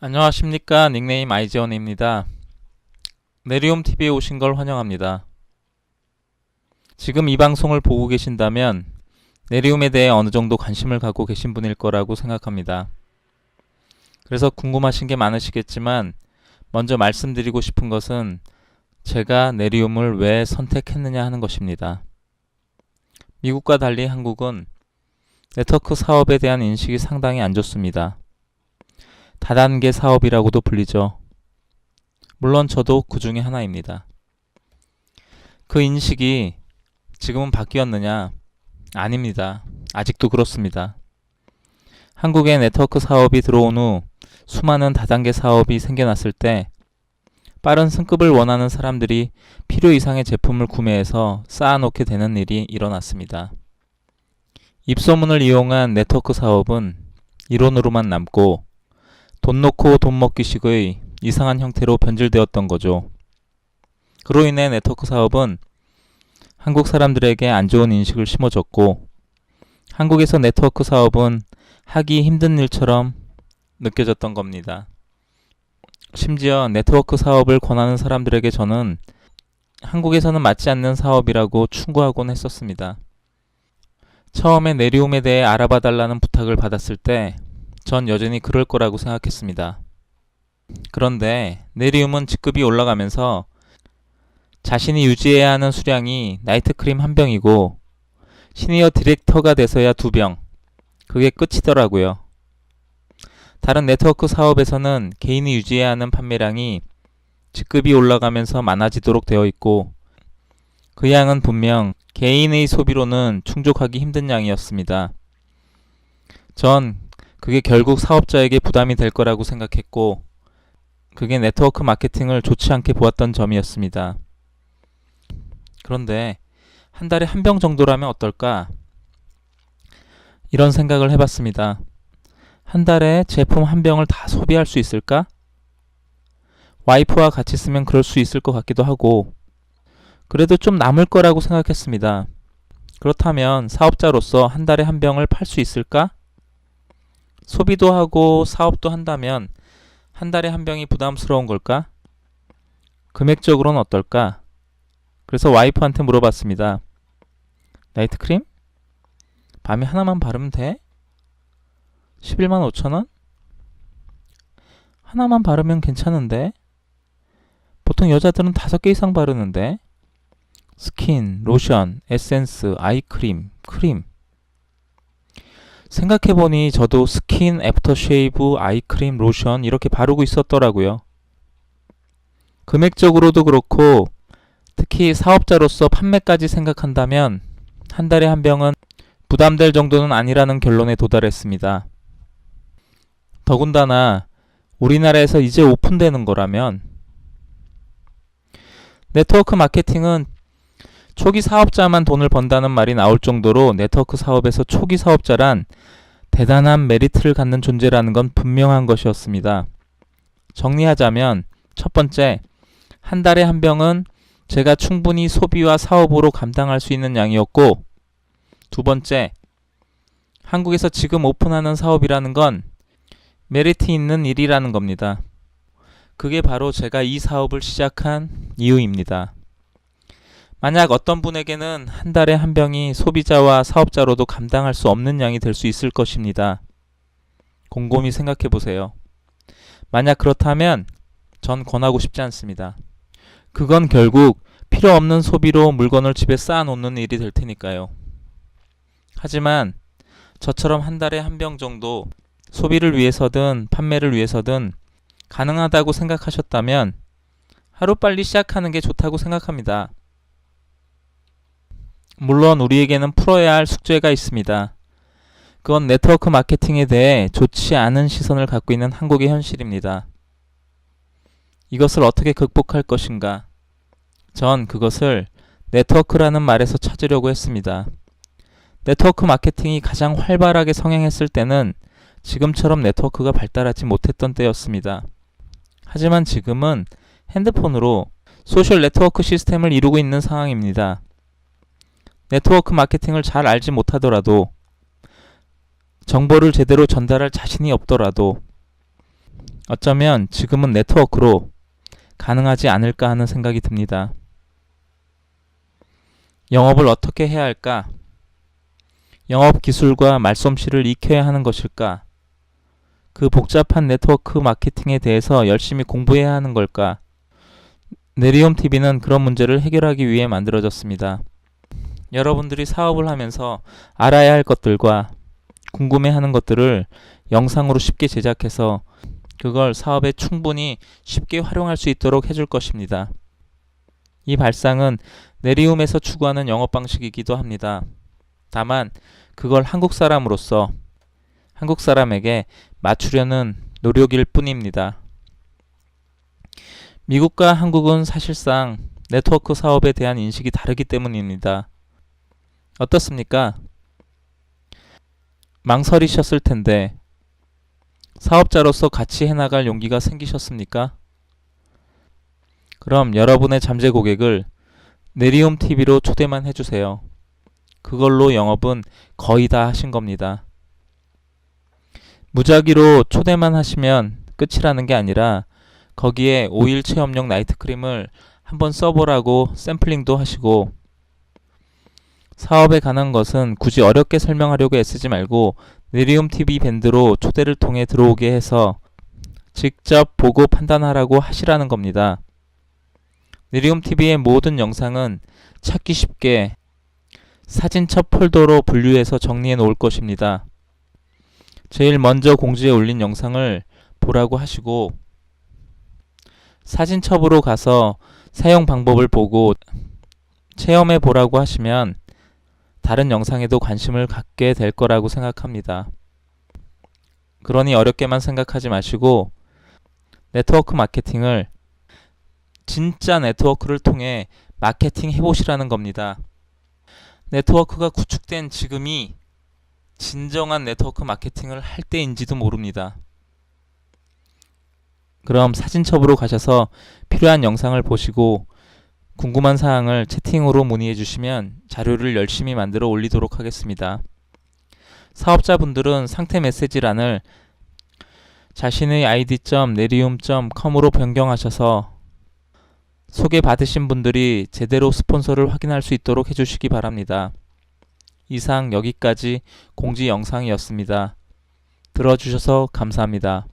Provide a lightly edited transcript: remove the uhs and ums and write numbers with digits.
안녕하십니까. 닉네임 아이지원입니다. 네리움TV에 오신 걸 환영합니다. 지금 이 방송을 보고 계신다면 네리움에 대해 어느 정도 관심을 갖고 계신 분일 거라고 생각합니다. 그래서 궁금하신 게 많으시겠지만 먼저 말씀드리고 싶은 것은 제가 네리움을 왜 선택했느냐 하는 것입니다. 미국과 달리 한국은 네트워크 사업에 대한 인식이 상당히 안 좋습니다. 다단계 사업이라고도 불리죠. 물론 저도 그 중에 하나입니다. 그 인식이 지금은 바뀌었느냐? 아닙니다. 아직도 그렇습니다. 한국에 네트워크 사업이 들어온 후 수많은 다단계 사업이 생겨났을 때 빠른 승급을 원하는 사람들이 필요 이상의 제품을 구매해서 쌓아놓게 되는 일이 일어났습니다. 입소문을 이용한 네트워크 사업은 이론으로만 남고 돈 놓고 돈 먹기식의 이상한 형태로 변질되었던 거죠. 그로 인해 네트워크 사업은 한국 사람들에게 안 좋은 인식을 심어줬고 한국에서 네트워크 사업은 하기 힘든 일처럼 느껴졌던 겁니다. 심지어 네트워크 사업을 권하는 사람들에게 저는 한국에서는 맞지 않는 사업이라고 충고하곤 했었습니다. 처음에 네리움에 대해 알아봐 달라는 부탁을 받았을 때 전 여전히 그럴 거라고 생각했습니다. 그런데 네리움은 직급이 올라가면서 자신이 유지해야 하는 수량이 나이트크림 한 병이고 시니어 디렉터가 돼서야 2병. 그게 끝이더라고요. 다른 네트워크 사업에서는 개인이 유지해야 하는 판매량이 직급이 올라가면서 많아지도록 되어 있고 그 양은 분명 개인의 소비로는 충족하기 힘든 양이었습니다. 전 그게 결국 사업자에게 부담이 될 거라고 생각했고 그게 네트워크 마케팅을 좋지 않게 보았던 점이었습니다. 그런데 한 달에 한 병 정도라면 어떨까? 이런 생각을 해봤습니다. 한 달에 제품 한 병을 다 소비할 수 있을까? 와이프와 같이 쓰면 그럴 수 있을 것 같기도 하고 그래도 좀 남을 거라고 생각했습니다. 그렇다면 사업자로서 한 달에 한 병을 팔 수 있을까? 소비도 하고 사업도 한다면 한 달에 한 병이 부담스러운 걸까? 금액적으로는 어떨까? 그래서 와이프한테 물어봤습니다. 나이트크림? 밤에 하나만 바르면 돼? 11만 5천 원? 하나만 바르면 괜찮은데? 보통 여자들은 5개 이상 바르는데? 스킨, 로션, 에센스, 아이크림, 크림. 생각해보니 저도 스킨, 애프터쉐이브, 아이크림, 로션 이렇게 바르고 있었더라고요. 금액적으로도 그렇고 특히 사업자로서 판매까지 생각한다면 한 달에 한 병은 부담될 정도는 아니라는 결론에 도달했습니다. 더군다나 우리나라에서 이제 오픈되는 거라면 네트워크 마케팅은 초기 사업자만 돈을 번다는 말이 나올 정도로 네트워크 사업에서 초기 사업자란 대단한 메리트를 갖는 존재라는 건 분명한 것이었습니다. 정리하자면 첫 번째, 한 달에 한 병은 제가 충분히 소비와 사업으로 감당할 수 있는 양이었고 두 번째, 한국에서 지금 오픈하는 사업이라는 건 메리트 있는 일이라는 겁니다. 그게 바로 제가 이 사업을 시작한 이유입니다. 만약 어떤 분에게는 한 달에 한 병이 소비자와 사업자로도 감당할 수 없는 양이 될 수 있을 것입니다. 곰곰이 생각해 보세요. 만약 그렇다면 전 권하고 싶지 않습니다. 그건 결국 필요 없는 소비로 물건을 집에 쌓아놓는 일이 될 테니까요. 하지만 저처럼 한 달에 한 병 정도 소비를 위해서든 판매를 위해서든 가능하다고 생각하셨다면 하루빨리 시작하는 게 좋다고 생각합니다. 물론 우리에게는 풀어야 할 숙제가 있습니다. 그건 네트워크 마케팅에 대해 좋지 않은 시선을 갖고 있는 한국의 현실입니다. 이것을 어떻게 극복할 것인가? 전 그것을 네트워크라는 말에서 찾으려고 했습니다. 네트워크 마케팅이 가장 활발하게 성행했을 때는 지금처럼 네트워크가 발달하지 못했던 때였습니다. 하지만 지금은 핸드폰으로 소셜 네트워크 시스템을 이루고 있는 상황입니다. 네트워크 마케팅을 잘 알지 못하더라도 정보를 제대로 전달할 자신이 없더라도 어쩌면 지금은 네트워크로 가능하지 않을까 하는 생각이 듭니다. 영업을 어떻게 해야 할까? 영업 기술과 말솜씨를 익혀야 하는 것일까? 그 복잡한 네트워크 마케팅에 대해서 열심히 공부해야 하는 걸까? 네리움 TV는 그런 문제를 해결하기 위해 만들어졌습니다. 여러분들이 사업을 하면서 알아야 할 것들과 궁금해하는 것들을 영상으로 쉽게 제작해서 그걸 사업에 충분히 쉽게 활용할 수 있도록 해줄 것입니다. 이 발상은 네리움에서 추구하는 영업 방식이기도 합니다. 다만 그걸 한국 사람으로서 한국 사람에게 맞추려는 노력일 뿐입니다. 미국과 한국은 사실상 네트워크 사업에 대한 인식이 다르기 때문입니다. 어떻습니까? 망설이셨을 텐데 사업자로서 같이 해나갈 용기가 생기셨습니까? 그럼 여러분의 잠재 고객을 네리움 TV로 초대만 해주세요. 그걸로 영업은 거의 다 하신 겁니다. 무작위로 초대만 하시면 끝이라는 게 아니라 거기에 오일 체험용 나이트크림을 한번 써보라고 샘플링도 하시고, 사업에 관한 것은 굳이 어렵게 설명하려고 애쓰지 말고 네리움 TV 밴드로 초대를 통해 들어오게 해서 직접 보고 판단하라고 하시라는 겁니다. 네리움 TV의 모든 영상은 찾기 쉽게 사진첩 폴더로 분류해서 정리해 놓을 것입니다. 제일 먼저 공지에 올린 영상을 보라고 하시고 사진첩으로 가서 사용 방법을 보고 체험해 보라고 하시면 다른 영상에도 관심을 갖게 될 거라고 생각합니다. 그러니 어렵게만 생각하지 마시고 네트워크 마케팅을 진짜 네트워크를 통해 마케팅 해보시라는 겁니다. 네트워크가 구축된 지금이 진정한 네트워크 마케팅을 할 때인지도 모릅니다. 그럼 사진첩으로 가셔서 필요한 영상을 보시고 궁금한 사항을 채팅으로 문의해 주시면 자료를 열심히 만들어 올리도록 하겠습니다. 사업자분들은 상태 메시지란을 자신의 id.nerium.com으로 변경하셔서 소개받으신 분들이 제대로 스폰서를 확인할 수 있도록 해주시기 바랍니다. 이상 여기까지 공지 영상이었습니다. 들어주셔서 감사합니다.